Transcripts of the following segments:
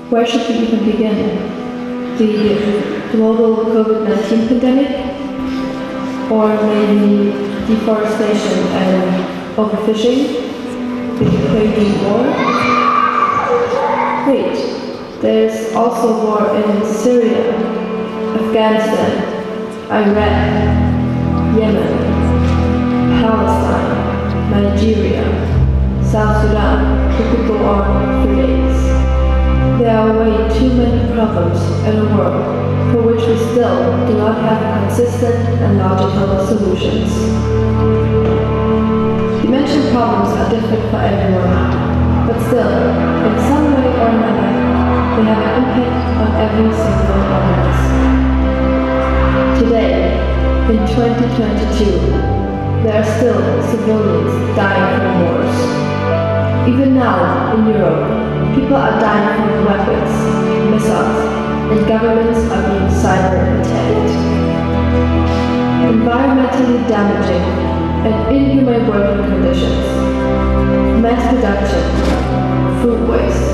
Where should we even begin? The global COVID-19 pandemic? Or maybe deforestation and overfishing? The Ukrainian war? Wait, there's also war in Syria, Afghanistan, Iraq, Yemen, Palestine, Nigeria, South Sudan. We could go on for days. There are way too many problems in a world for which we still do not have consistent and logical solutions. You mentioned problems are different for everyone, but still, in some way or another, they have an impact on every single one of us. Today, in 2022, there are still civilians dying from wars. Even now, in Europe, people are dying from weapons, missiles, and governments are being cyber-attacked. Environmentally damaging and inhumane working conditions, mass production, food waste,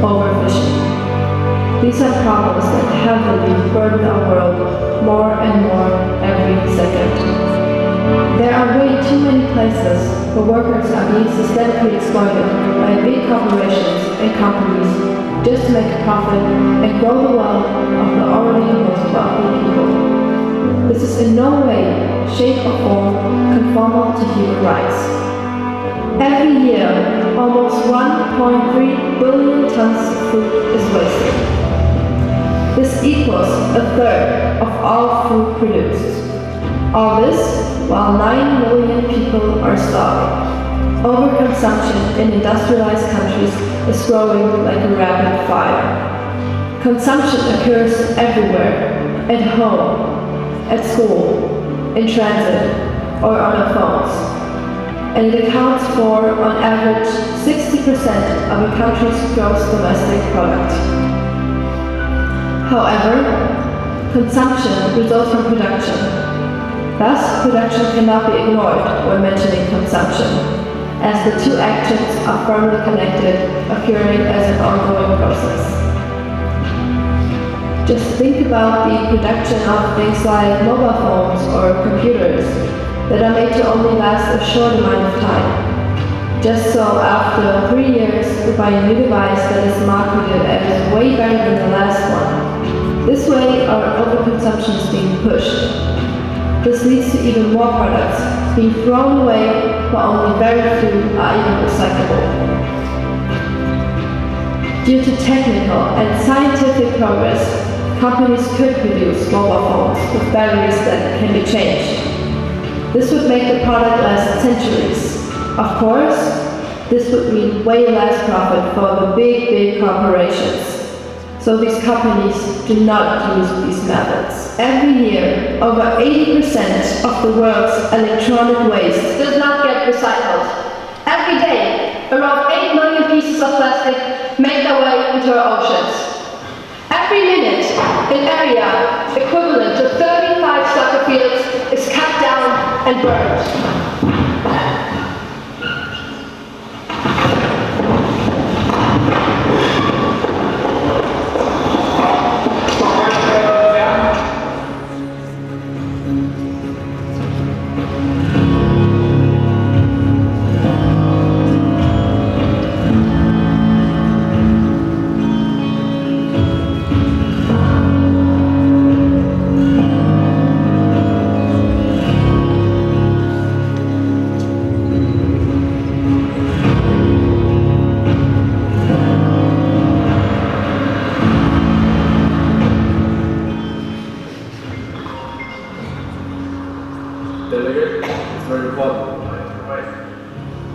overfishing. These are problems that heavily burden our world more and more every second. There are way too many places where workers are being systemically exploited by big corporations and companies just to make a profit and grow the wealth of the already most wealthy people. This is in no way, shape or form conformal to human rights. Every year, almost 1.3 billion tons of food is wasted. This equals a third of all food produced. All this while 9 million people are starving. Overconsumption in industrialized countries is growing like a rapid fire. Consumption occurs everywhere, at home, at school, in transit, or on our phones. And it accounts for, on average, 60% of a country's gross domestic product. However, consumption results from production. Thus, production cannot be ignored when mentioning consumption, as the two actions are firmly connected, occurring as an ongoing process. Just think about the production of things like mobile phones or computers that are made to only last a short amount of time. Just so after 3 years, we buy a new device that is marketed as way better than the last one. This way, our overconsumption is being pushed. This leads to even more products being thrown away, while only very few are even recyclable. Due to technical and scientific progress, companies could produce mobile phones with batteries that can be changed. This would make the product last centuries. Of course, this would mean way less profit for the big corporations. So these companies do not use these methods. Every year, over 80% of the world's electronic waste does not get recycled. Every day, around 8 million pieces of plastic make their way into our oceans. Every minute, an area equivalent to 35 soccer fields is cut down and burned.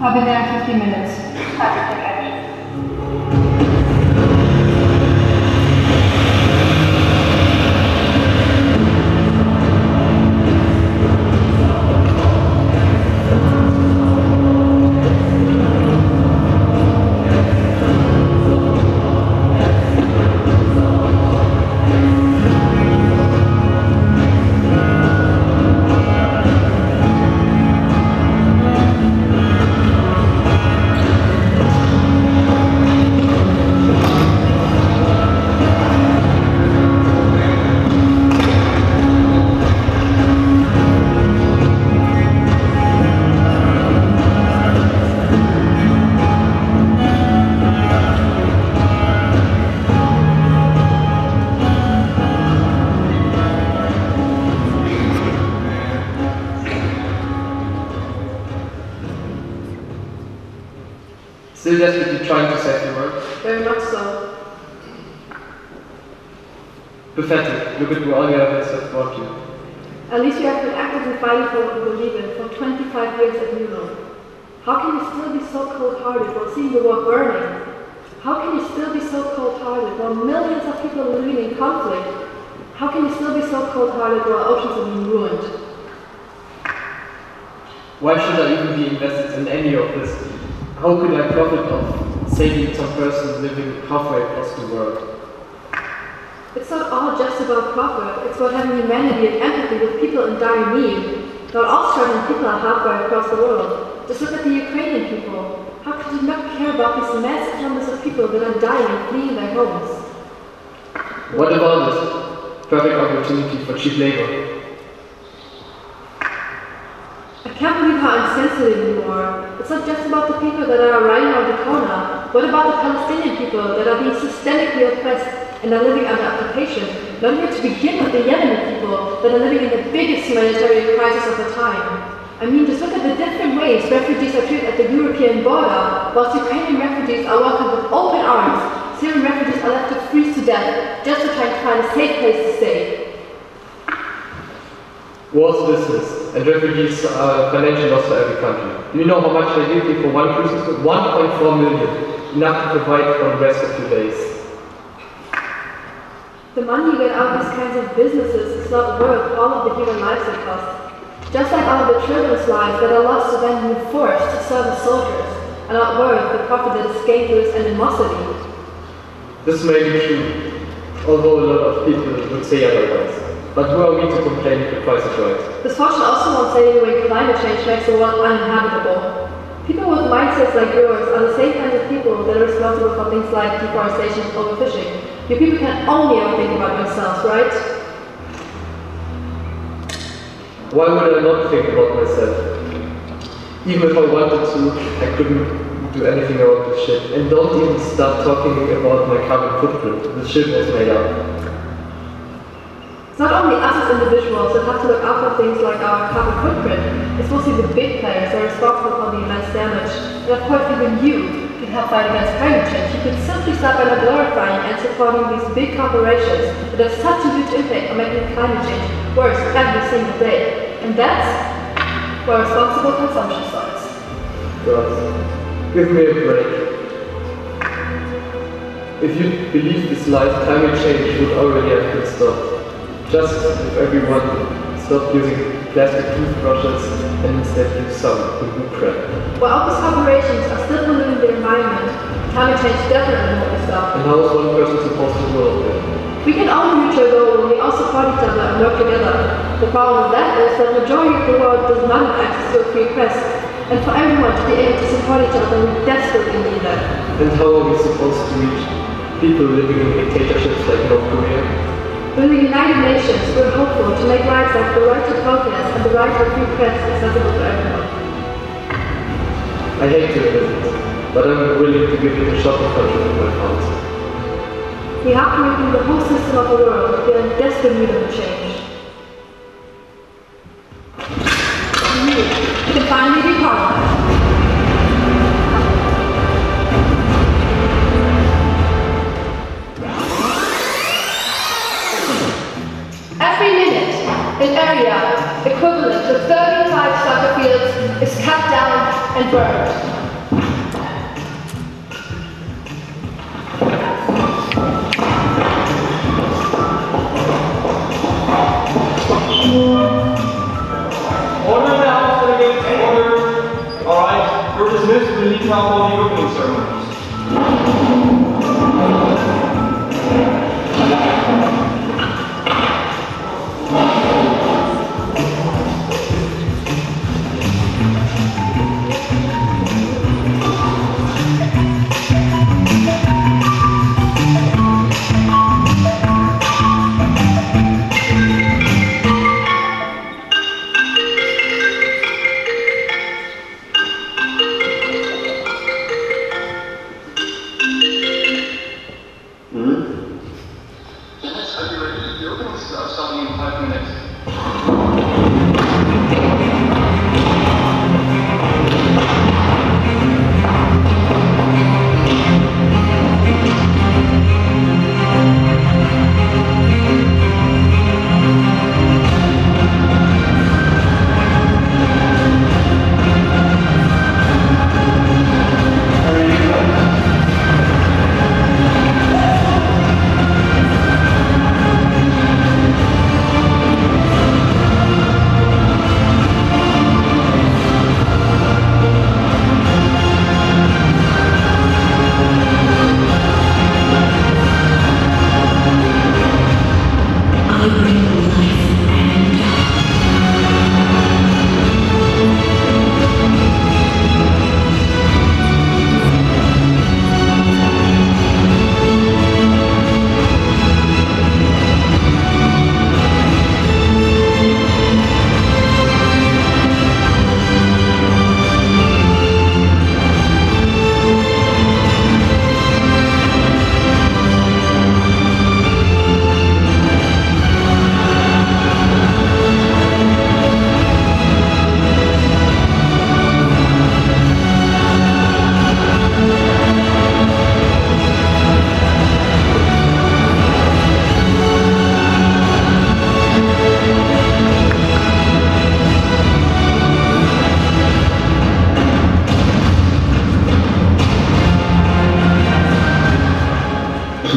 I'll be there in 15 minutes. trying to save the world? Very much so. Pathetic. Look at all the others have brought you. At least you have been actively fighting for what you believe in for 25 years at MUNOL. How can you still be so cold-hearted while seeing the world burning? How can you still be so cold-hearted while millions of people are living in conflict? How can you still be so cold-hearted while oceans are being ruined? Why should I even be invested in any of this? How could I profit of saving some person living halfway across the world? It's not all just about profit, it's about having humanity and empathy with people in dire need. Not all struggling people are halfway across the world. Just look at the Ukrainian people. How could you not care about these massive numbers of people that are dying and fleeing their homes? What about this? Perfect opportunity for cheap labor. I can't believe how insensitive you are. It's not just about the people that are riding on the corner. What about the Palestinian people that are being systemically oppressed and are living under occupation? Not even to begin with the Yemeni people that are living in the biggest humanitarian crisis of the time. I mean, just look at the different ways refugees are treated at the European border, whilst Ukrainian refugees are welcomed with open arms. Syrian refugees are left to freeze to death just to try to find a safe place to stay. War's business, and refugees are a financial loss for every country. Do you know how much they give you for one cruise? 1.4 million, enough to provide for the rest of your days. The money you get out of these kinds of businesses is not worth all of the human lives it costs. Just like all of the children's lives that are lost to them being forced to serve as soldiers, are not worth the profit that is gained through its animosity. This may be true, although a lot of people would say otherwise. But who are we to complain if the price is right? This fortune also won't save you when climate change makes the world uninhabitable. People with mindsets like yours are the same kinds of people that are responsible for things like deforestation and overfishing. You people can only ever think about yourselves, right? Why would I not think about myself? Even if I wanted to, I couldn't do anything about this ship. And don't even start talking about my carbon footprint. The ship was made up. It's not only us as individuals that have to look out for things like our carbon footprint. It's mostly the big players that are responsible for the immense damage. And of course, even you can help fight against climate change. You can simply stop by not glorifying and supporting these big corporations that have such a huge impact on making climate change worse every single day. And that's where responsible consumption starts. God, give me a break. If you believe this life, climate change would already have been stopped. Just if everyone stopped using plastic toothbrushes and instead use some bamboo crap. While all these corporations are still polluting the environment, climate change definitely won't be stopped. And how is one person supposed to do all of it? We can all reach our goal when we all support each other and work together. The problem with that is that the majority of the world does not have access to a free press. And for everyone to be able to support each other, we desperately need that. And how are we supposed to reach people living in dictatorships like North Korea? With the United Nations, we're hopeful to make rights like the right to protest and the right to a free press accessible to everyone. I hate to admit it, but I'm willing to give it a shot in contribute my funds. We have to review the whole system of the world. We are in desperate need of change. You can finally be part of it. Every minute, an area equivalent to 35 soccer fields is cut down and burned. Order in the house, delegates, order. Alright, you're dismissed. We leave now for the opening ceremonies.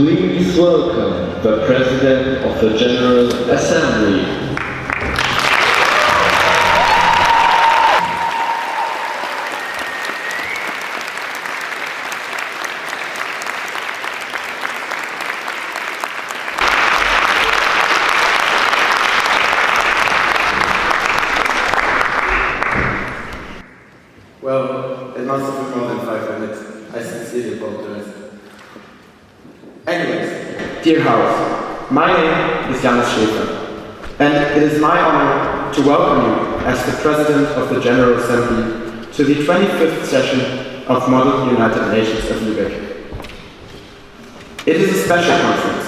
Please welcome the President of the General Assembly. Well, it must have been more than 5 minutes. I sincerely apologize. Anyways, dear House, my name is Johannes Schäfer, and it is my honor to welcome you as the President of the General Assembly to the 25th session of Model United Nations of Lübeck. It is a special conference,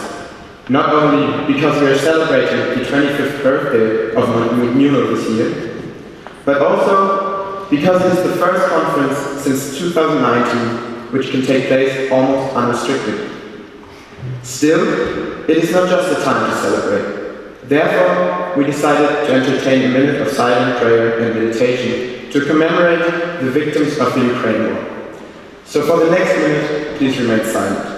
not only because we are celebrating the 25th birthday of MUNOL this year, but also because it is the first conference since 2019 which can take place almost unrestricted. Still, it is not just a time to celebrate. Therefore, we decided to entertain a minute of silent prayer and meditation to commemorate the victims of the Ukraine war. So for the next minute, please remain silent.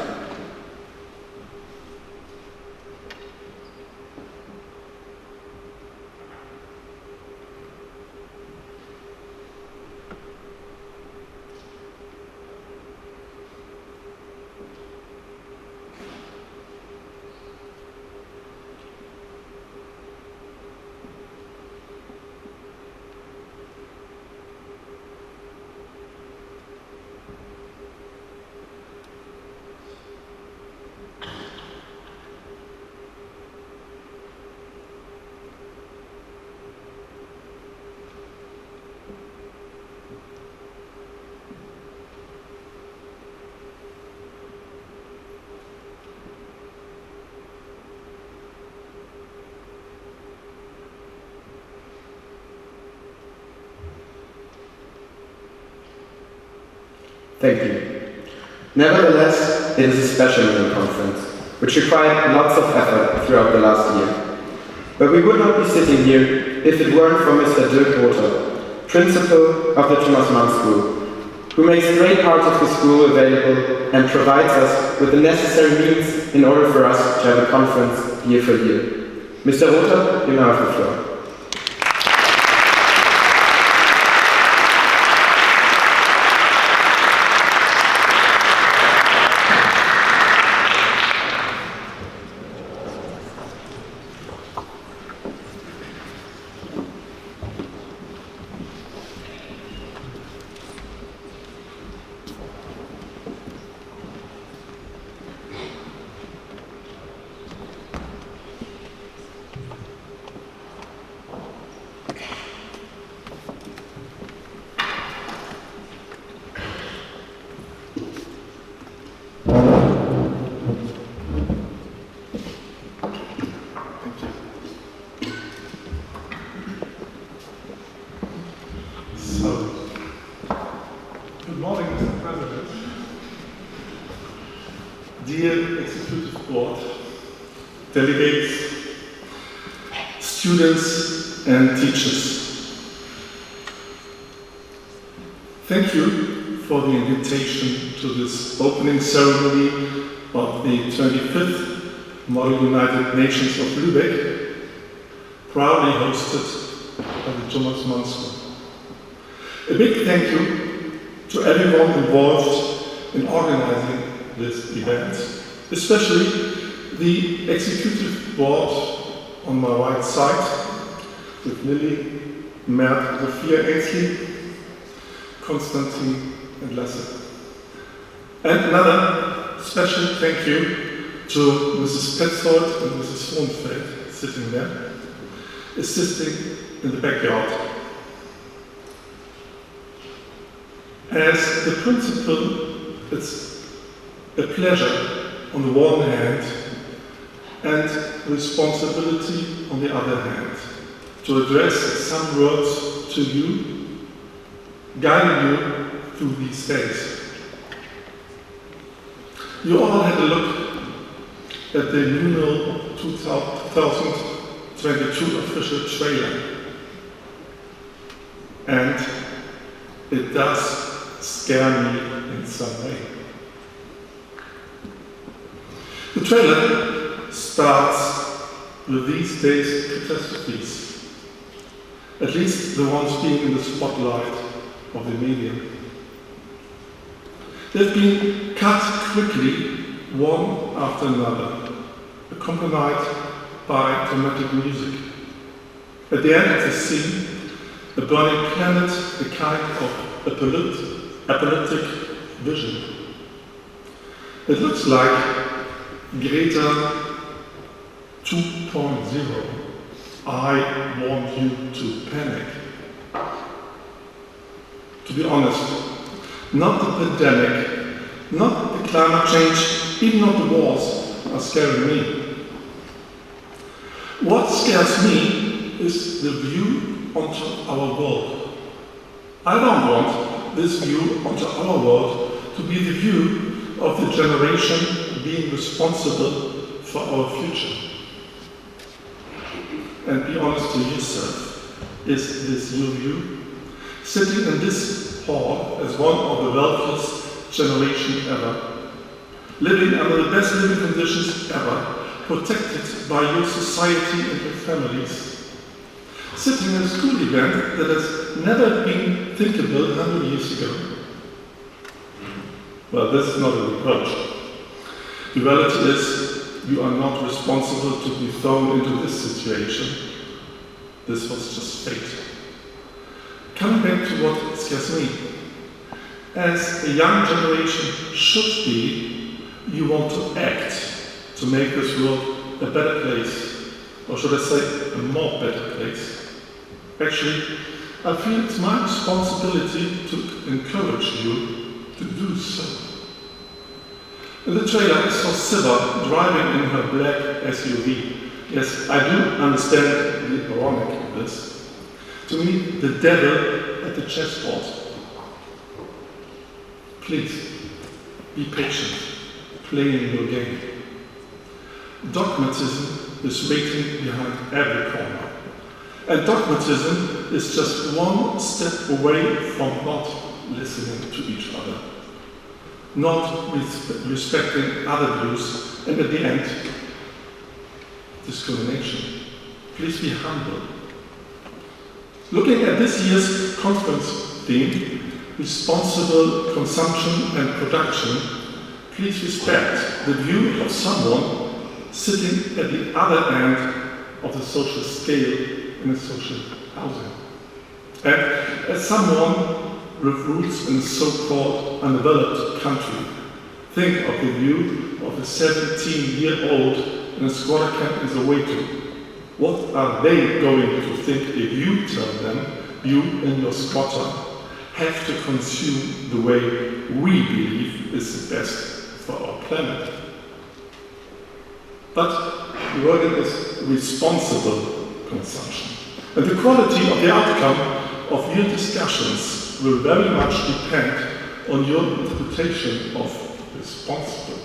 Thank you. Nevertheless, it is a special MUNOL conference, which required lots of effort throughout the last year. But we would not be sitting here if it weren't for Mr. Dirk Rother, principal of the Thomas Mann School, who makes great part of the school available and provides us with the necessary means in order for us to have a conference year for year. Mr. Rother, you now have the floor. Good morning, Mr. President, dear Executive Board, delegates, students and teachers. Thank you for the invitation to this opening ceremony of the 25th Model United Nations of Lübeck, proudly hosted by the Thomas Mann School. A big thank you to everyone involved in organizing this event, especially the Executive Board on my right side, with Lily, Mert, Sophia Ainsley, Konstantin and Lasse. And another special thank you to Mrs. Petzold and Mrs. Hohenfeld, sitting there, assisting in the backyard. As the principal, it's a pleasure on the one hand and responsibility on the other hand to address some words to you, guiding you through these days. You all had a look at the MUNOL 2022 official trailer, and it does scare me in some way. The trailer starts with these days' catastrophes, at least the ones being in the spotlight of the media. They've been cut quickly, one after another, accompanied by dramatic music. At the end of the scene, a burning planet, a kind of apocalyptic vision. It looks like Greta 2.0. I want you to panic. To be honest, not the pandemic, not the climate change, even not the wars are scaring me. What scares me is the view onto our world. I don't want this view onto our world to be the view of the generation being responsible for our future. And be honest to yourself, is this your view? Sitting in this hall as one of the wealthiest generation ever, living under the best living conditions ever, protected by your society and your families, sitting in a school event that has never been thinkable 100 years ago. Well, this is not a reproach. The reality is, you are not responsible to be thrown into this situation. This was just fate. Coming back to what scares me, as a young generation should be, you want to act to make this world a better place, or should I say, a more better place. Actually, I feel it's my responsibility to encourage you to do so. In the trailer, I saw Siva driving in her black SUV. Yes, I do understand the ironic of this. To me, the devil at the chessboard. Please, be patient, playing your game. Dogmatism is waiting behind every corner. And dogmatism is just one step away from not listening to each other, not respecting other views, and at the end, discrimination. Please be humble. Looking at this year's conference theme, responsible consumption and production, please respect the view of someone sitting at the other end of the social scale in a social housing. And as someone with roots in a so-called undeveloped country, think of the view of a 17-year-old in a squatter camp in Soweto. What are they going to think if you tell them you and your squatter have to consume the way we believe is the best for our planet? But the word is responsible consumption. And the quality of the outcome of your discussions will very much depend on your interpretation of responsible.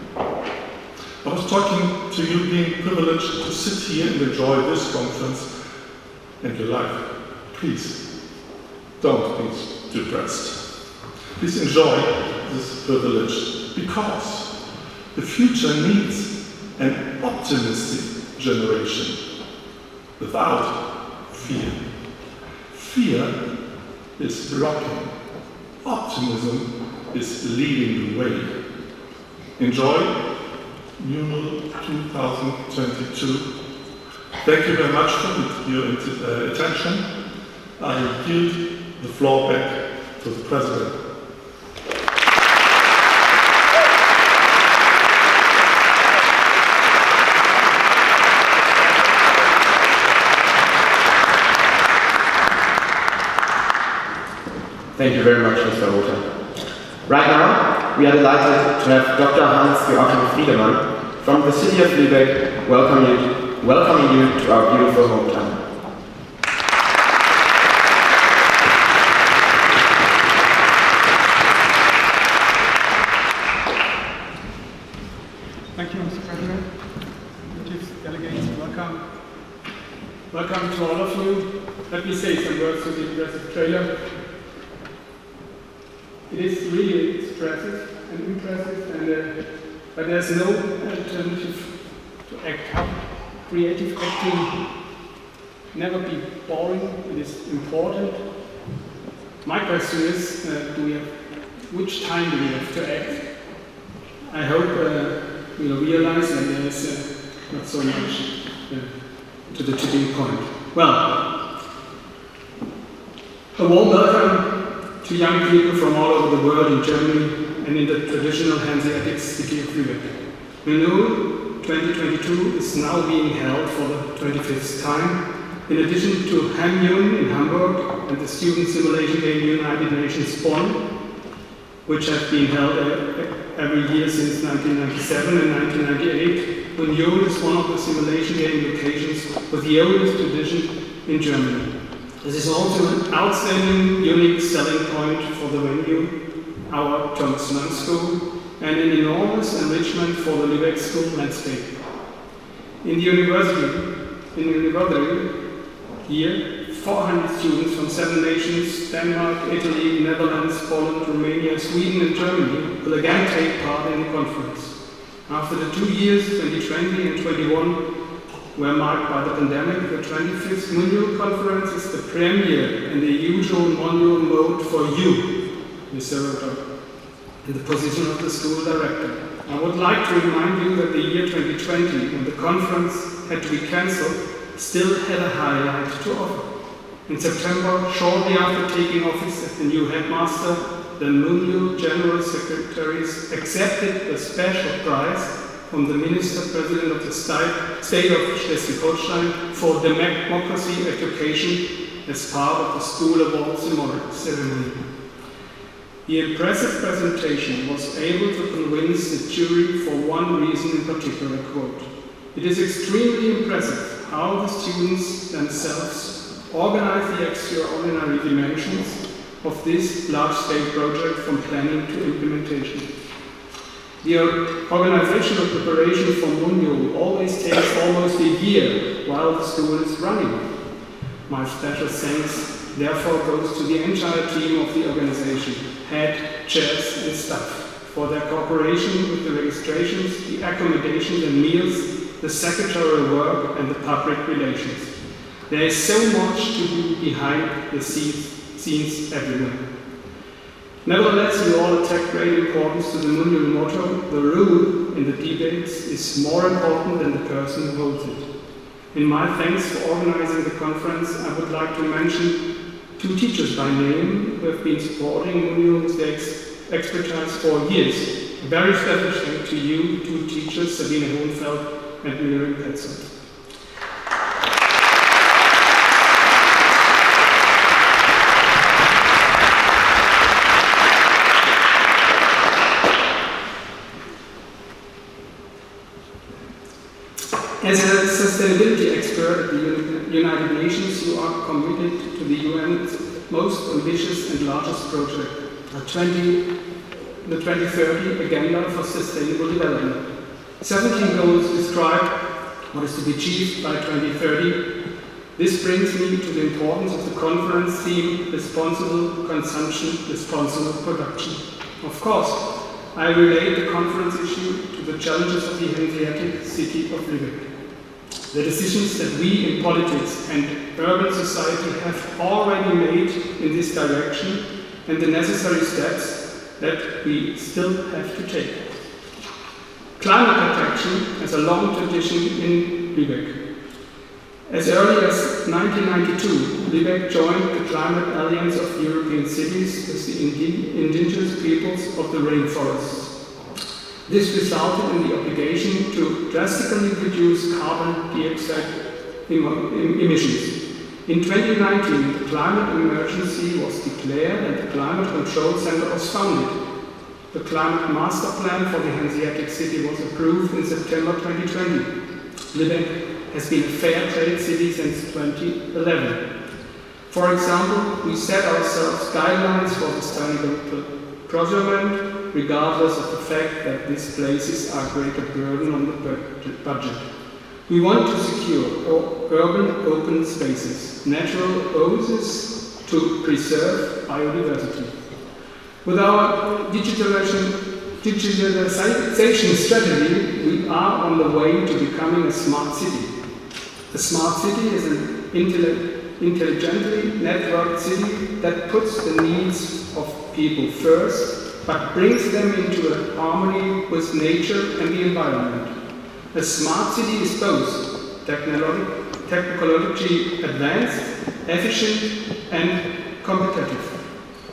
I was talking to you being privileged to sit here and enjoy this conference and your life. Please, don't be depressed. Please enjoy this privilege, because the future needs an optimistic generation without fear. Fear is blocking. Optimism is leading the way. Enjoy MUNOL 2022. Thank you very much for your attention. I yield the floor back to the President. Thank you very much, Mr. Rother. Right now, we are delighted to have Dr. Hans-Joachim Friedemann from the city of Lübeck welcoming you to our beautiful hometown. Thank you, Mr. President. Chief delegates, welcome. Welcome to all of you. Let me say some words to the impressive trailer. It is really stresses and impressive, but there's no alternative to act. How creative acting never be boring, it is important. My question is, which time do we have to act? I hope we'll realize that there is not so much to the tipping point. Well, a warm welcome to young people from all over the world in Germany and in the traditional Hanseatic city of Lübeck. MUNOL 2022 is now being held for the 25th time. In addition to HAMUN in Hamburg and the Student Simulation Game United Nations Bonn, which have been held every year since 1997 and 1998, MUNOL is one of the simulation game locations with the oldest tradition in Germany. This is also an outstanding, unique selling point for the venue, our Thomas Mann School, and an enormous enrichment for the Lübeck school landscape. In the university here, 400 students from 7 nations, Denmark, Italy, Netherlands, Poland, Romania, Sweden and Germany will again take part in the conference. After the 2 years, 2020 and 2021, were marked by the pandemic, the 25th MUNOL conference is the premiere in the usual MUNOL mode for you, Mr. Rotter, in the position of the school director. I would like to remind you that the year 2020, when the conference had to be cancelled, still had a highlight to offer. In September, shortly after taking office as the new headmaster, the MUNOL General Secretaries accepted a special prize from the Minister-President of the State of Schleswig-Holstein for democracy education as part of the School Award ceremony. The impressive presentation was able to convince the jury for one reason in particular, quote, "It is extremely impressive how the students themselves organize the extraordinary dimensions of this large-scale project from planning to implementation. The organizational preparation for MUNOL always takes almost a year while the school is running. My special thanks therefore goes to the entire team of the organization, head, chairs and staff, for their cooperation with the registrations, the accommodations and meals, the secretarial work and the public relations. There is so much to do behind the scenes everywhere. Nevertheless, you all attach great importance to the MUNOL motto, the rule in the debates is more important than the person who holds it. In my thanks for organizing the conference, I would like to mention 2 teachers by name who have been supporting MUNOL with their expertise for years. A very special thank to you, 2 teachers, Sabine Hohenfeld and Miriam Petzold. As a sustainability expert at the United Nations, you are committed to the UN's most ambitious and largest project, the 2030 Agenda for Sustainable Development. 17 goals describe what is to be achieved by 2030. This brings me to the importance of the conference theme, responsible consumption, responsible production. Of course, I relate the conference issue to the challenges of the Hanseatic city of Lübeck. The decisions that we in politics and urban society have already made in this direction and the necessary steps that we still have to take. Climate protection has a long tradition in Lübeck. As early as 1992, Lübeck joined the Climate Alliance of European Cities with the indigenous peoples of the rainforests. This resulted in the obligation to drastically reduce carbon dioxide emissions. In 2019, the climate emergency was declared and the Climate Control Center was founded. The Climate Master Plan for the Hanseatic City was approved in September 2020. Lübeck has been a fair trade city since 2011. For example, we set ourselves guidelines for sustainable procurement, regardless of the fact that these places are a greater burden on the budget. We want to secure urban open spaces, natural oases to preserve biodiversity. With our digitalization digitalization strategy, we are on the way to becoming a smart city. A smart city is an intelligently networked city that puts the needs of people first, but brings them into a harmony with nature and the environment. A smart city is both technologically advanced, efficient, and competitive.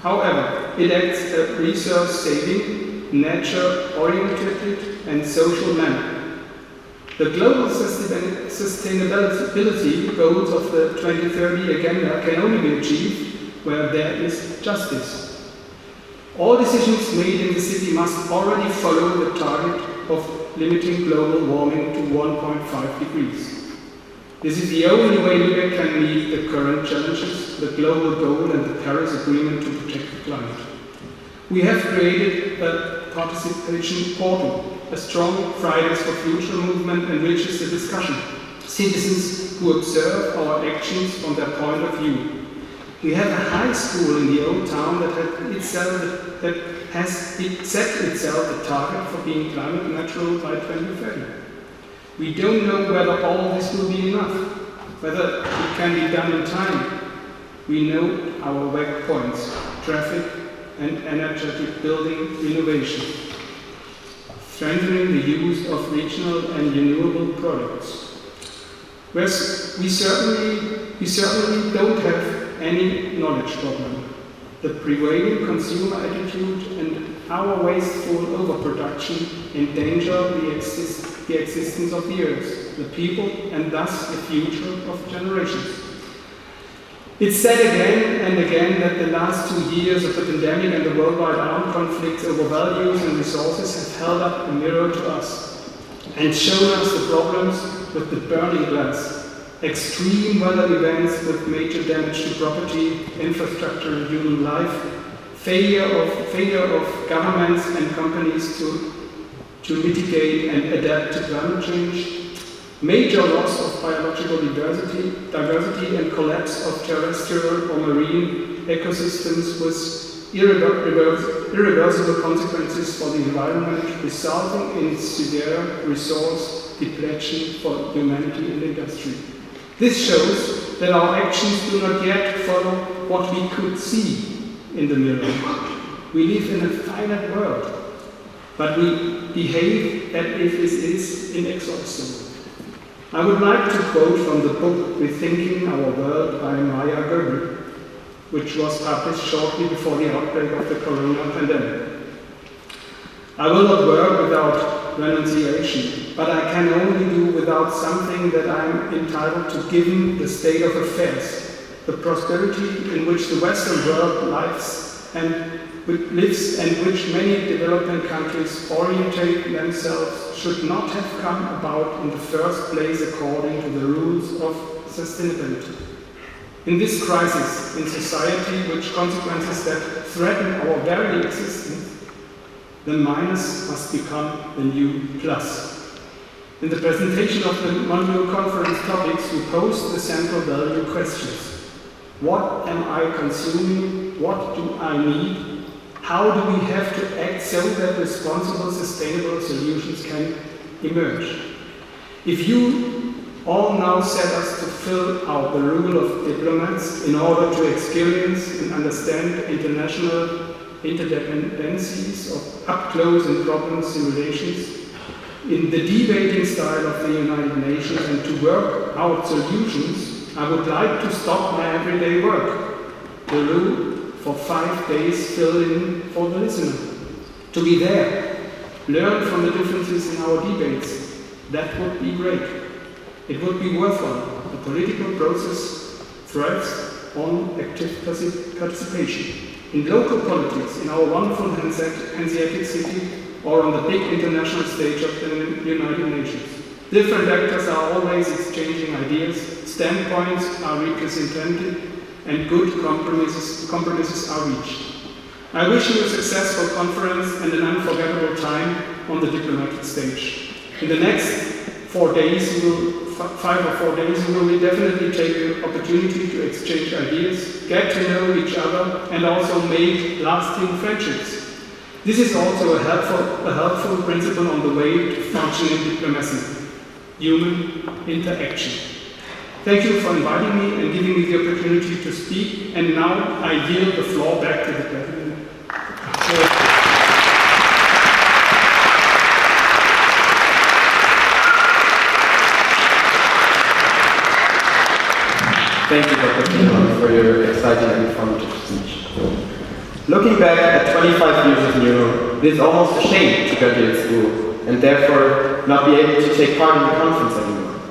However, it acts a resource-saving, nature-oriented, and social manner. The global sustainability goals of the 2030 Agenda can only be achieved where there is justice. All decisions made in the city must already follow the target of limiting global warming to 1.5 degrees. This is the only way Lübeck can meet the current challenges, the global goal and the Paris Agreement to protect the climate. We have created a participation portal. A strong Fridays for Future movement enriches the discussion. Citizens who observe our actions from their point of view. We have a high school in the old town that has set itself a target for being climate neutral by 2030. We don't know whether all this will be enough, whether it can be done in time. We know our weak points, traffic and energetic building renovation. Strengthening the use of regional and renewable products. Whereas we certainly don't have any knowledge problem. The prevailing consumer attitude and our wasteful overproduction endanger the existence of the earth, the people, and thus the future of generations. It's said again and again that the last 2 years of the pandemic and the worldwide armed conflicts over values and resources have held up a mirror to us and shown us the problems with the burning glass, extreme weather events with major damage to property, infrastructure and human life, failure of governments and companies to mitigate and adapt to climate change, major loss of biological diversity and collapse of terrestrial or marine ecosystems with irreversible consequences for the environment, resulting in severe resource depletion for humanity and industry. This shows that our actions do not yet follow what we could see in the mirror. We live in a finite world, but we behave as if it is inexhaustible. I would like to quote from the book Rethinking Our World by Maya Goebel, which was published shortly before the outbreak of the corona pandemic. I will not work without renunciation, but I can only do without something that I am entitled to given the state of affairs, the prosperity in which the Western world lives and which many developing countries orientate themselves should not have come about in the first place according to the rules of sustainability. In this crisis in society, which consequences that threaten our very existence, the minus must become the new plus. In the presentation of the MUNOL conference topics, we posed the central value questions. What am I consuming? What do I need? How do we have to act so that responsible, sustainable solutions can emerge? If you all now set us to fill out the role of diplomats in order to experience and understand international interdependencies of up-close and problem simulations in the debating style of the United Nations and to work out solutions, I would like to stop my everyday work. The rule for 5 days fill in for the listener. To be there, learn from the differences in our debates. That would be great. It would be worthwhile. The political process thrives on active participation. In local politics, in our wonderful Hanseatic city, or on the big international stage of the United Nations. Different actors are always exchanging ideas, standpoints are represented, and good compromises are reached. I wish you a successful conference and an unforgettable time on the diplomatic stage. In the next 4 days, 5 or 4 days, you will definitely take the opportunity to exchange ideas, get to know each other, and also make lasting friendships. This is also a helpful principle on the way to functioning diplomacy, human interaction. Thank you for inviting me and giving me the opportunity to speak, and now I yield the floor back to the President. Thank you, Dr. Kiemann, for your exciting and informative speech. Looking back at 25 years of MUNOL, it is almost a shame to graduate school and therefore not be able to take part in the conference anymore.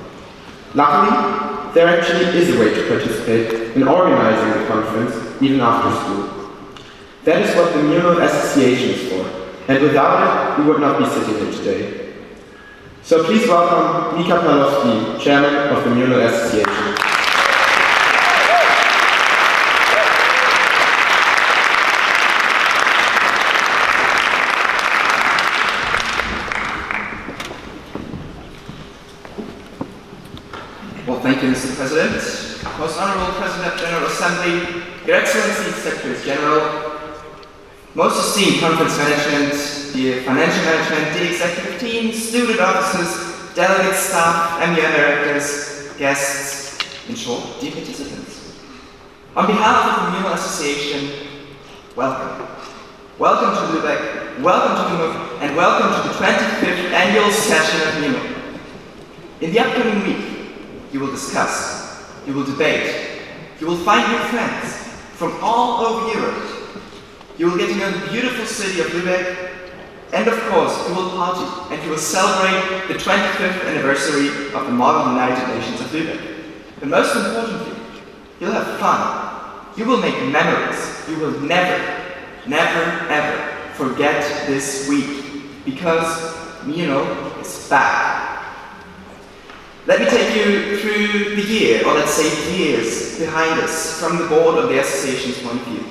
Luckily, there actually is a way to participate in organizing the conference even after school. That is what the MUNOL Association is for, and without it, we would not be sitting here today. So please welcome Mika Palowski, Chairman of the MUNOL Association. Well, thank you, Mr. President. Most Honorable President of General Assembly, Your Excellency, Secretaries General, most esteemed conference management, dear financial management, dear executive team, student officers, delegates, staff, MUN directors, guests, in short, dear participants. On behalf of the MUNOL Association, welcome. Welcome to Lübeck, welcome to MUNOL, and welcome to the 25th annual session of MUNOL. In the upcoming week, you will discuss, you will debate, you will find new friends from all over Europe. You will get to know the beautiful city of Lübeck, and of course, you will party and you will celebrate the 25th anniversary of the Model United Nations of Lübeck. But most importantly, you'll have fun. You will make memories. You will never, ever forget this week, because MUNOL is back. Let me take you through the year, or let's say years, behind us from the board of the association's point of view.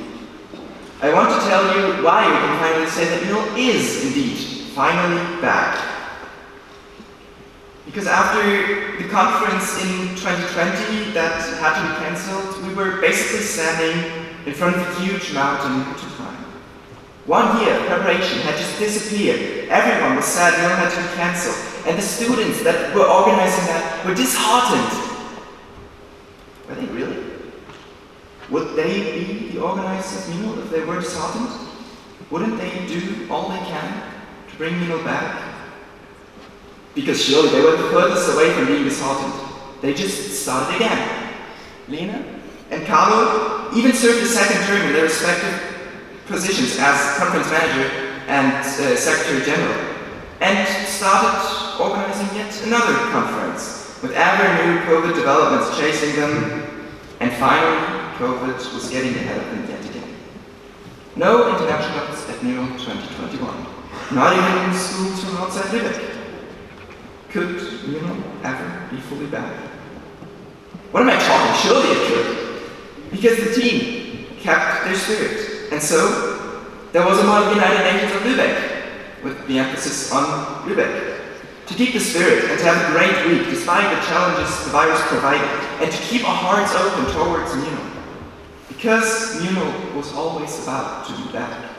I want to tell you why we can finally say that MUNOL is indeed finally back. Because after the conference in 2020 that had to be cancelled, we were basically standing in front of a huge mountain to climb. 1 year of preparation had just disappeared. Everyone was sad MUNOL had to be cancelled. And the students that were organizing that were disheartened. Were they really? Would they be the organizers of MUNOL if they were disheartened? Wouldn't they do all they can to bring MUNOL back? Because surely they were the furthest away from being disheartened. They just started again. Lena and Carlo even served a second term in their respective positions as conference manager and secretary general, and started organizing yet another conference, with ever new COVID developments chasing them, and finally, COVID was getting ahead of them yet again. No internationals at MUNOL 2021, not even in schools from outside Lübeck. Could MUNOL ever be fully back? What am I talking? Surely it could. Because the team kept their spirit, and so there was a Model United Nations of Lübeck, with the emphasis on Lübeck. To keep the spirit and to have a great week despite the challenges the virus provided, and to keep our hearts open towards MUNOL. Because MUNOL was always about to be back.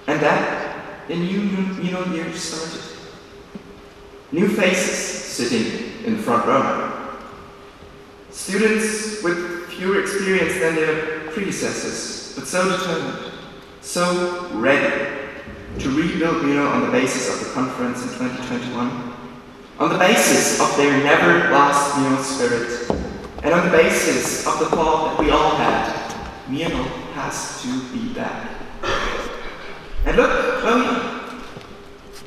And then, a new MUNOL year started. New faces sitting in the front row now. Students with fewer experience than their predecessors, but so determined, so ready to rebuild MUNOL on the basis of the conference in 2021, on the basis of their never-last MUNOL spirit, and on the basis of the thought that we all had, MUNOL has to be back. And look, where we are.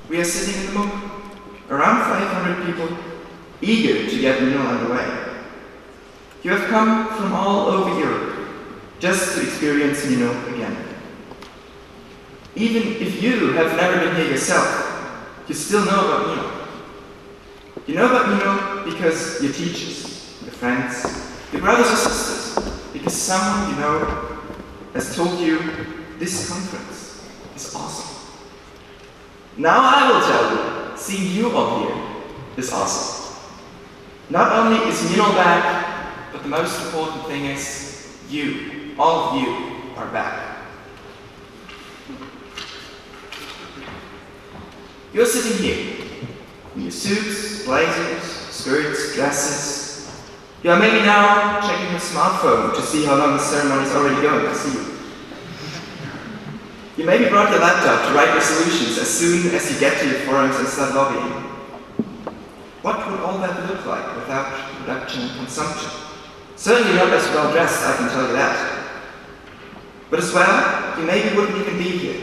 We are sitting in the MOOC, around 500 people, eager to get MUNOL underway. You have come from all over Europe, just to experience MUNOL again. Even if you have never been here yourself, you still know about MUNOL. You know about MUNOL because your teachers, your friends, your brothers or sisters, because someone you know has told you this conference is awesome. Now I will tell you, seeing you all here is awesome. Not only is MUNOL back, but the most important thing is you, all of you, are back. You're sitting here, in your suits, blazers, skirts, dresses. You are maybe now checking your smartphone to see how long the ceremony is already going. I see you. You maybe brought your laptop to write your solutions as soon as you get to your forums and start lobbying. What would all that look like without production and consumption? Certainly not as well dressed, I can tell you that. But as well, you maybe wouldn't even be here.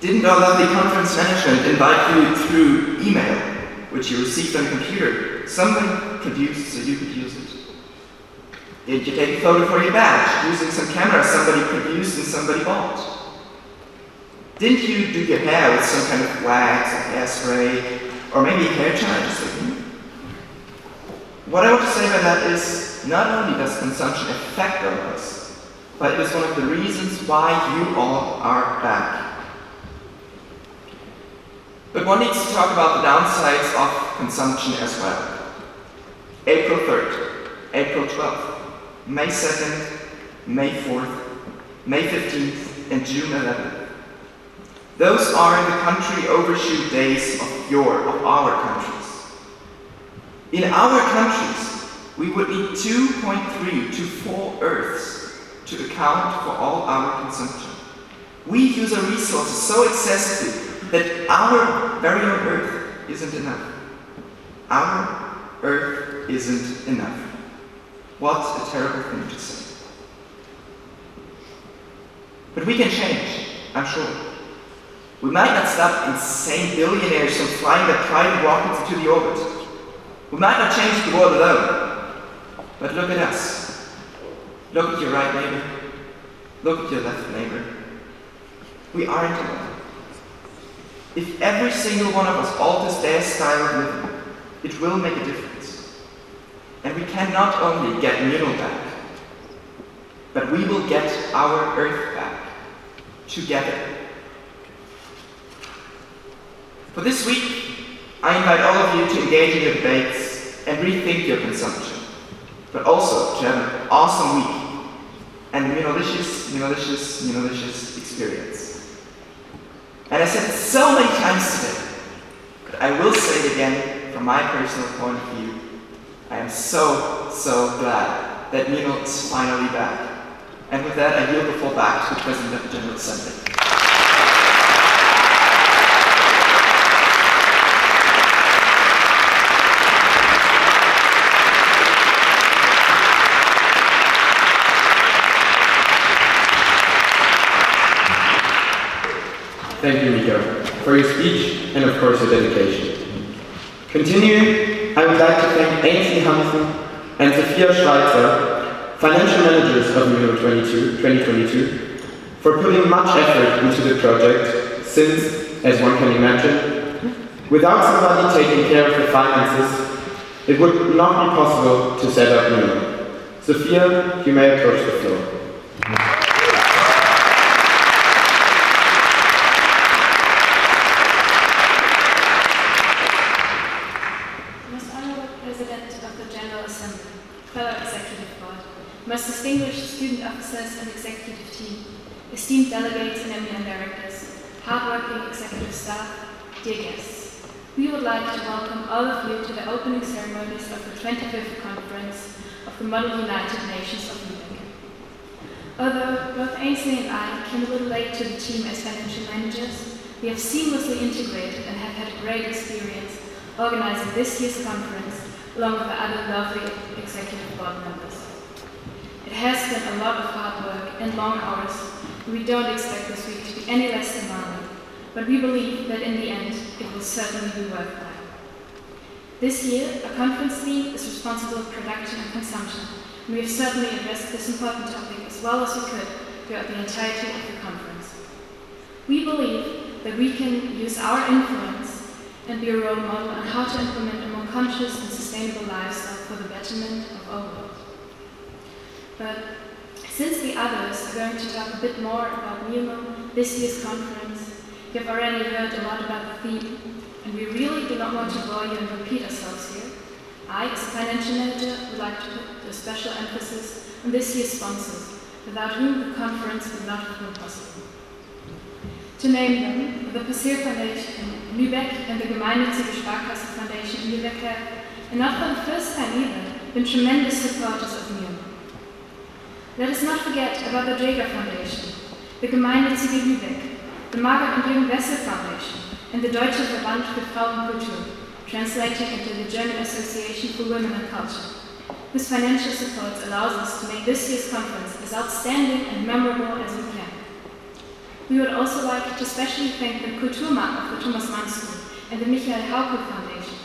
Didn't our lovely conference management invite you through email, which you received on a computer, somebody produced so you could use it? Did you take a photo for your badge using some camera somebody produced and somebody bought? Didn't you do your hair with some kind of wax or hairspray, or maybe hair tie just like me? What I want to say by that is, not only does consumption affect all of us, but it is one of the reasons why you all are back. But one needs to talk about the downsides of consumption as well. April 3rd, April 12th, May 2nd, May 4th, May 15th, and June 11th. Those are the country overshoot days of our countries. In our countries, we would need 2.3 to 4 Earths to account for all our consumption. We use our resources so excessively that our very own Earth isn't enough. Our Earth isn't enough. What a terrible thing to say. But we can change, I'm sure. We might not stop insane billionaires from flying their private rockets into the orbit. We might not change the world alone. But look at us. Look at your right neighbor. Look at your left neighbor. We aren't alone. If every single one of us alters their style of living, it will make a difference. And we can not only get MUNOL back, but we will get our Earth back, together. For this week, I invite all of you to engage in your debates and rethink your consumption, but also to have an awesome week and a MUNOlicious experience. And I said it so many times today, but I will say it again from my personal point of view. I am so glad that MUNOL is finally back. And with that, I yield the floor back to the President of the General Assembly. Thank you, Mika, for your speech and, of course, your dedication. Continuing, I would like to thank Ainsley Hansen and Sophia Schweitzer, financial managers of MUNOL 2022, for putting much effort into the project since, as one can imagine, without somebody taking care of the finances, it would not be possible to set up MUNOL. Sophia, you may approach the floor. Most distinguished student officers and executive team, esteemed delegates and eminent directors, hardworking executive staff, dear guests, we would like to welcome all of you to the opening ceremonies of the 25th conference of the Model United Nations of Lübeck. Although both Ainsley and I came a little late to the team as financial managers, we have seamlessly integrated and have had a great experience organizing this year's conference along with the other lovely executive board members. It has been a lot of hard work and long hours, and we don't expect this week to be any less demanding, but we believe that in the end, it will certainly be worthwhile. This year, our conference theme is responsible production and consumption, and we have certainly addressed this important topic as well as we could throughout the entirety of the conference. We believe that we can use our influence and be a role model on how to implement a more conscious and sustainable lifestyle for the betterment of our world. But since the others are going to talk a bit more about MUNOL, this year's conference, you have already heard a lot about the theme, and we really do not want to bore you and repeat ourselves here. I, as a financial manager, would like to put a special emphasis on this year's sponsors, without whom the conference would not have been possible. To name them, the Pasir Foundation Lübeck and the Gemeinnützige Sparkasse Foundation in Lübeck have, and not for the first time either, been tremendous supporters of MUNOL. Let us not forget about the Jäger Foundation, the Gemeinnützige Lübeck, the Margaret and Jürgen Wessel Foundation, and the Deutsche Verband für Frauenkultur, translating into the German Association for Women and Culture, whose financial support allows us to make this year's conference as outstanding and memorable as we can. We would also like to especially thank the Kulturmarkt of the Thomas Mann School and the Michael Hauke Foundation,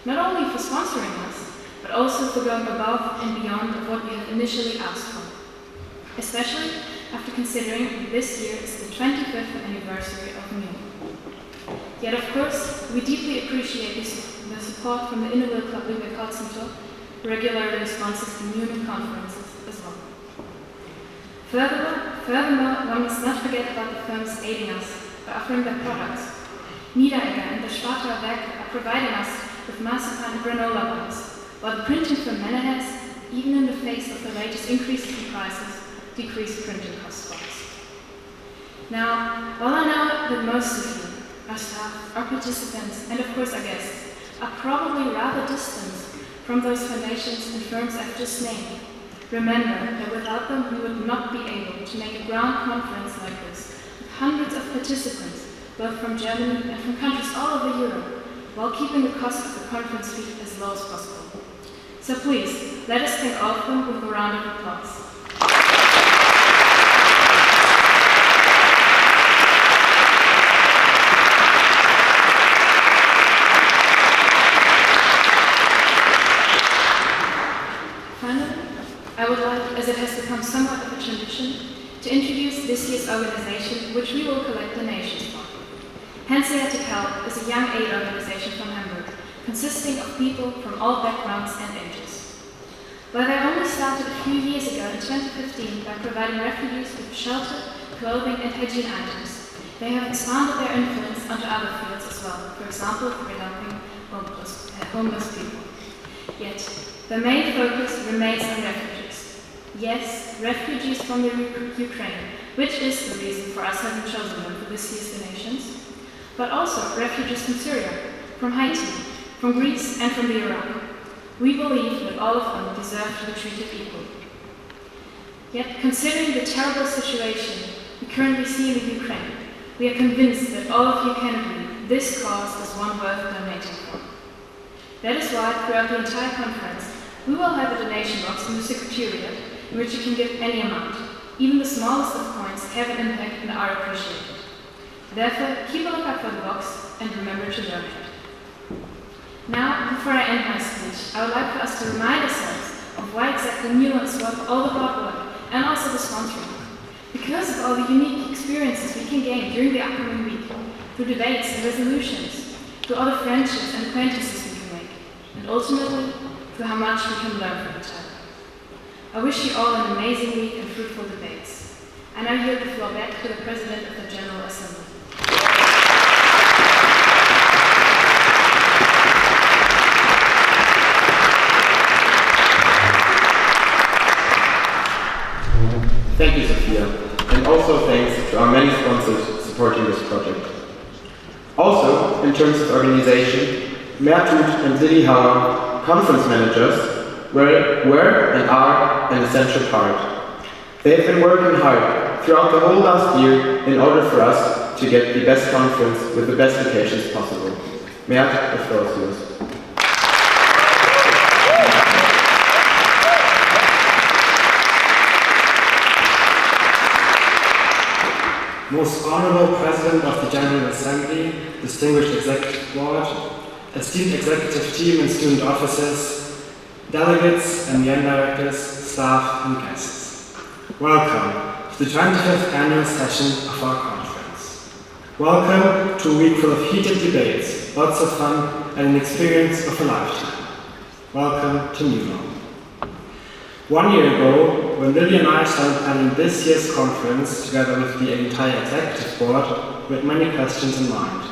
not only for sponsoring us, but also for going above and beyond of what we had initially asked for, especially after considering that this year is the 25th anniversary of MUNOL. Yet, of course, we deeply appreciate the support from the Innerwil Club Lübeck Holzentor, regular responses to MUNOL conferences as well. Furthermore, one must not forget about the firms aiding us by offering their products. Niederegger and the Schwarzer Werk are providing us with marzipan and granola bars, while the printing firm Menahez, even in the face of the latest increases in prices, decreased printing costs for us. Now, while I know that most of you, our staff, our participants, and of course our guests, are probably rather distant from those foundations and firms I've just named, remember that without them we would not be able to make a ground conference like this with hundreds of participants, both from Germany and from countries all over Europe, while keeping the cost of the conference fee as low as possible. So please, let us thank all of them with a round of applause. I would like, as it has become somewhat of a tradition, to introduce this year's organization, which we will collect donations for. Hanseatic Help is a young aid organization from Hamburg, consisting of people from all backgrounds and ages. While they only started a few years ago in 2015 by providing refugees with shelter, clothing and hygiene items, they have expanded their influence onto other fields as well, for example, for helping homeless people. Yet, the main focus remains on refugees. Yes, refugees from the Ukraine, which is the reason for us having chosen them for this year's donations, but also refugees from Syria, from Haiti, from Greece and from the Iraq. We believe that all of them deserve to be treated equally. Yet, considering the terrible situation we currently see in the Ukraine, we are convinced that all of you can agree this cause is one worth donating for. That is why, throughout the entire conference, we will have a donation box in the Secretariat in which you can give any amount. Even the smallest of coins have an impact and are appreciated. Therefore, keep a lookout for the box and remember to donate. Now, before I end my speech, I would like for us to remind ourselves of why exactly MUNOL is worth all the hard work and also the sponsoring. Because of all the unique experiences we can gain during the upcoming week, through debates and resolutions, through all the friendships and acquaintances we can make, and ultimately, through how much we can learn from each other. I wish you all an amazing week and fruitful debates. I now yield the floor back to the President of the General Assembly. Thank you, Sophia, and also thanks to our many sponsors supporting this project. Also, in terms of organization, Mertut and Lily Hauer, conference managers, were and are an essential part. They have been working hard throughout the whole last year in order for us to get the best conference with the best locations possible. Mert, the floor is yours. Most Honorable President of the General Assembly, distinguished Executive Board, esteemed Executive Team and student officers, delegates and young directors, staff and guests. Welcome to the 25th annual session of our conference. Welcome to a week full of heated debates, lots of fun and an experience of a lifetime. Welcome to MUNOL. 1 year ago, when Lily and I started planning this year's conference together with the entire executive board, we had many questions in mind.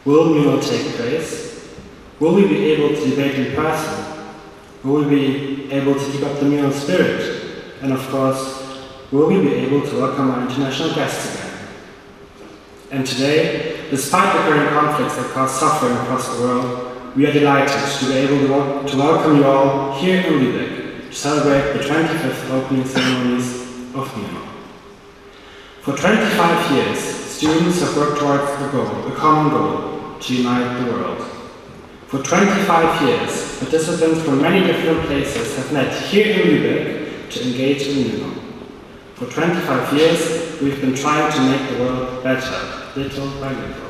Will MUNOL take place? Will we be able to debate in person? Will we be able to keep up the MUNOL spirit? And of course, will we be able to welcome our international guests again? And today, despite the current conflicts that cause suffering across the world, we are delighted to be able to welcome you all here in Lübeck to celebrate the 25th opening ceremonies of MUNOL. For 25 years, students have worked towards a common goal, to unite the world. For 25 years, participants from many different places have met here in Lübeck to engage in MUNOL. For 25 years, we've been trying to make the world better, little by little.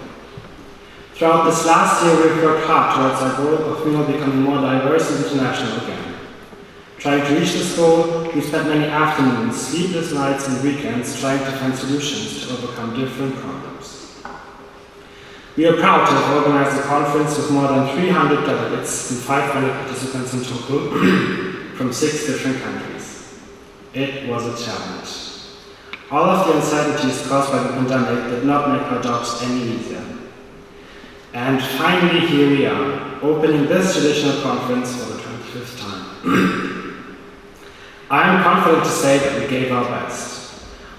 Throughout this last year, we've worked hard towards our goal of MUNOL becoming more diverse and international again. Trying to reach this goal, we spent many afternoons, sleepless nights and weekends trying to find solutions to overcome different problems. We are proud to have organized a conference with more than 300 delegates and 500 participants in total from 6 different countries. It was a challenge. All of the uncertainties caused by the pandemic did not make our jobs any easier. And finally, here we are, opening this traditional conference for the 25th time. I am confident to say that we gave our best.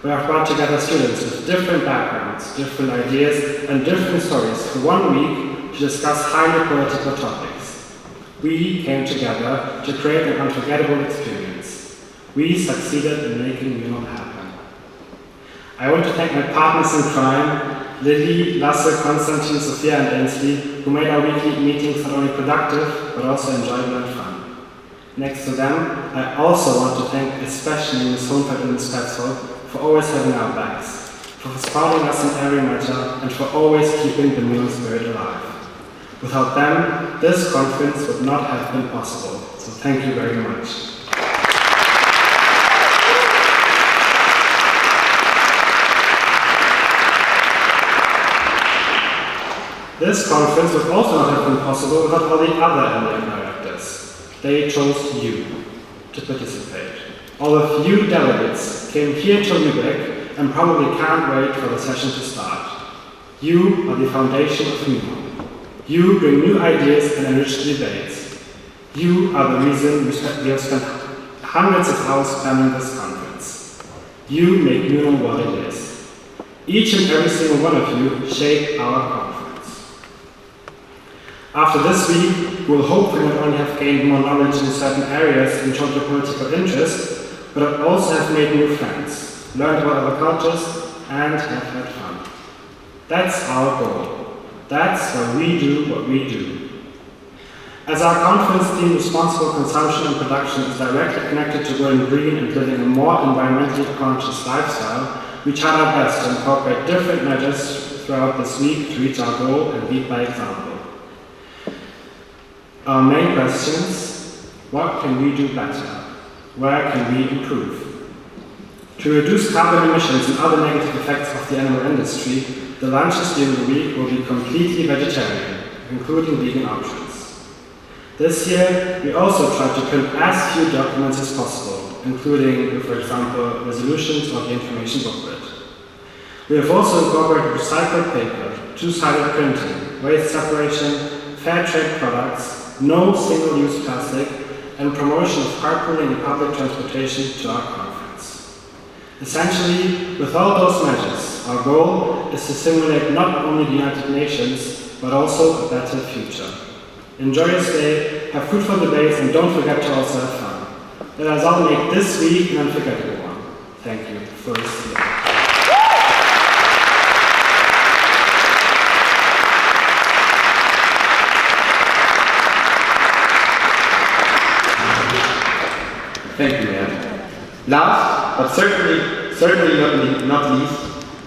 We have brought together students with different backgrounds, different ideas, and different stories for 1 week to discuss highly political topics. We came together to create an unforgettable experience. We succeeded in making MUNOL happen. I want to thank my partners in crime, Lily, Lasse, Konstantin, Sophia, and Ainsley, who made our weekly meetings not only productive, but also enjoyable and fun. Next to them, I also want to thank especially Ms. Holmfeld and Ms. Petzold for always having our backs, for supporting us in every matter, and for always keeping the MUNOL spirit alive. Without them, this conference would not have been possible, so thank you very much. This conference would also not have been possible without all the other MUNOL directors. They chose you to participate. All of you delegates came here to Lübeck and probably can't wait for the session to start. You are the foundation of MUNOL. You bring new ideas and enrich debates. You are the reason we have spent hundreds of hours planning this conference. You make MUNOL what it is. Each and every single one of you shape our conference. After this week, we'll hopefully not only have gained more knowledge in certain areas in total political interest, but also have made new friends, learned about other cultures, and have had fun. That's our goal. That's why we do what we do. As our conference theme, responsible consumption and production, is directly connected to going green and living a more environmentally conscious lifestyle, we tried our best to incorporate different measures throughout this week to reach our goal and lead by example. Our main questions: what can we do better? Where can we improve? To reduce carbon emissions and other negative effects of the animal industry, the lunches during the week will be completely vegetarian, including vegan options. This year, we also tried to print as few documents as possible, including, for example, resolutions or the information booklet. We have also incorporated recycled paper, two-sided printing, waste separation, fair trade products, no single-use plastic, and promotion of carpooling and public transportation to our conference. Essentially, with all those measures, our goal is to simulate not only the United Nations, but also a better future. Enjoy your stay, have fruitful debates, and don't forget to also have fun. Let us all make this week an unforgettable one. Thank you for listening. Thank you, Jan. Last, but certainly not least,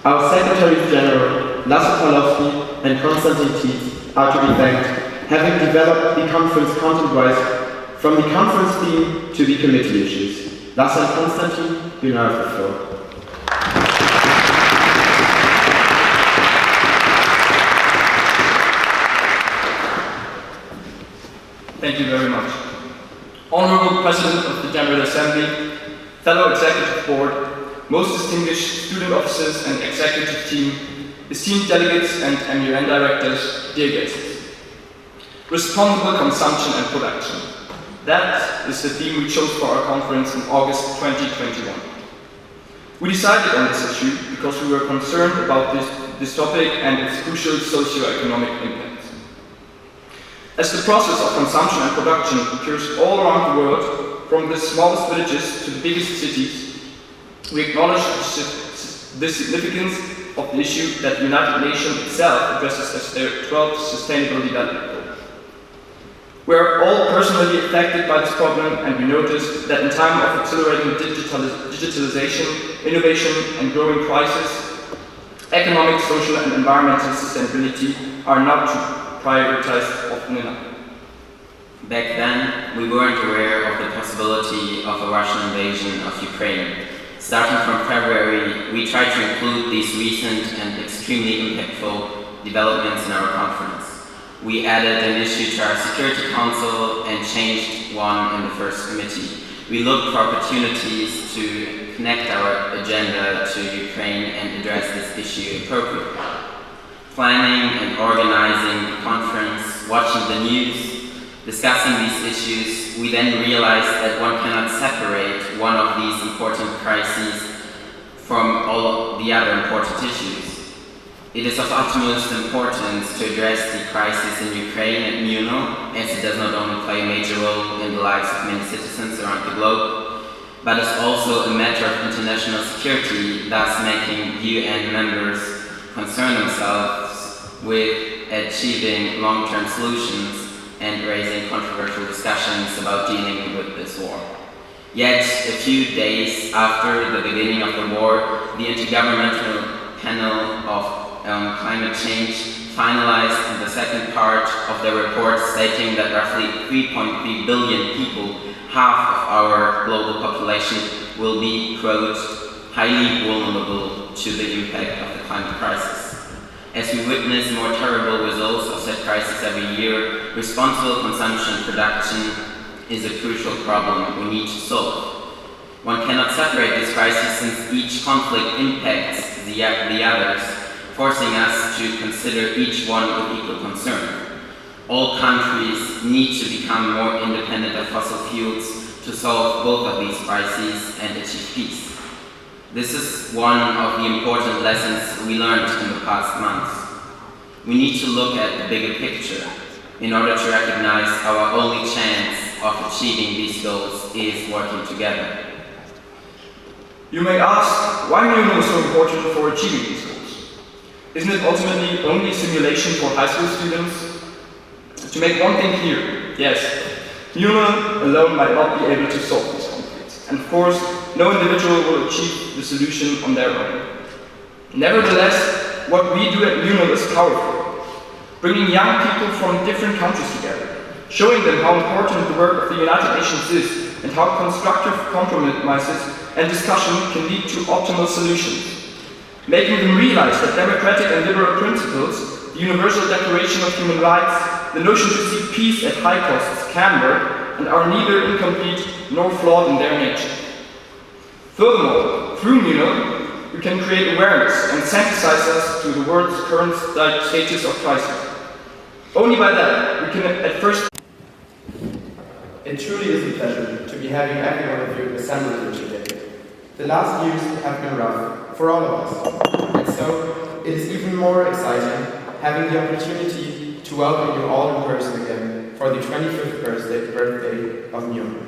our Secretaries General, Lasse Palowski and Konstantin Tietz, are to be thanked, having developed the conference content-wise from the conference theme to the committee issues. Lasse and Konstantin, you now have the floor. Thank you very much. Honorable President of the General Assembly, fellow Executive Board, most distinguished student officers and executive team, esteemed delegates and MUN directors, dear guests. Responsible consumption and production. That is the theme we chose for our conference in August 2021. We decided on this issue because we were concerned about this topic and its crucial socio-economic impacts. As the process of consumption and production occurs all around the world, from the smallest villages to the biggest cities, we acknowledge the significance of the issue that the United Nations itself addresses as their 12th Sustainable Development Goal. We are all personally affected by this problem, and we notice that in time of accelerating digitalization, innovation and growing crisis, economic, social and environmental sustainability are not prioritized often enough. Back then, we weren't aware of the possibility of a Russian invasion of Ukraine. Starting from February, we tried to include these recent and extremely impactful developments in our conference. We added an issue to our Security Council and changed one in the first committee. We looked for opportunities to connect our agenda to Ukraine and address this issue appropriately. Planning and organizing the conference, watching the news, discussing these issues, we then realized that one cannot separate one of these important crises from all the other important issues. It is of utmost importance to address the crisis in Ukraine at MUNOL, as it does not only play a major role in the lives of many citizens around the globe, but is also a matter of international security, thus making UN members concern themselves with achieving long-term solutions and raising controversial discussions about dealing with this war. Yet, a few days after the beginning of the war, the Intergovernmental Panel of Climate Change finalized the second part of their report, stating that roughly 3.3 billion people, half of our global population, will be, quote, highly vulnerable to the impact of the climate crisis. As we witness more terrible results of said crisis every year, responsible consumption and production is a crucial problem we need to solve. One cannot separate this crisis since each conflict impacts the others, forcing us to consider each one with equal concern. All countries need to become more independent of fossil fuels to solve both of these crises and achieve peace. This is one of the important lessons we learned in the past months. We need to look at the bigger picture in order to recognize our only chance of achieving these goals is working together. You may ask, why MUNOL is so important for achieving these goals? Isn't it ultimately only a simulation for high school students? To make one thing clear, yes, MUNOL alone might not be able to solve these conflicts. And of course, no individual will achieve the solution on their own. Nevertheless, what we do at MUNOL is powerful, bringing young people from different countries together, showing them how important the work of the United Nations is and how constructive compromises and discussion can lead to optimal solutions. Making them realize that democratic and liberal principles, the Universal Declaration of Human Rights, the notion to seek peace at high costs can work and are neither incomplete nor flawed in their nature. Furthermore, through MUNOL, we can create awareness and sensitize us to the world's current status of crisis. Only by that, we can at first... It truly is a pleasure to be having every one of you assembled here today. The last years have been rough for all of us, and so it is even more exciting having the opportunity to welcome you all in person again for the 25th birthday of MUNOL.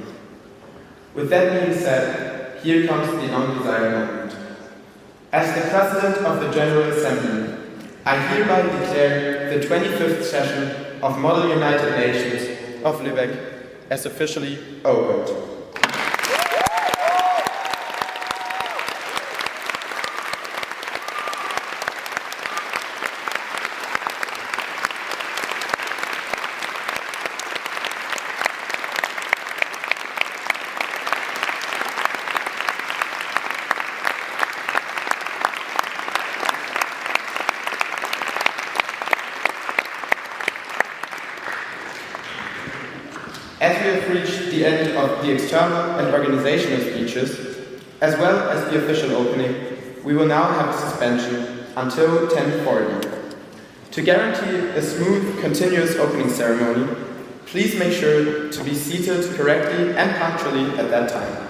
With that being said, here comes the non-desired moment. As the President of the General Assembly, I hereby declare the 25th session of Model United Nations of Lübeck as officially opened. As we have reached the end of the external and organizational speeches, as well as the official opening, we will now have a suspension until 10:40. To guarantee a smooth, continuous opening ceremony, please make sure to be seated correctly and punctually at that time.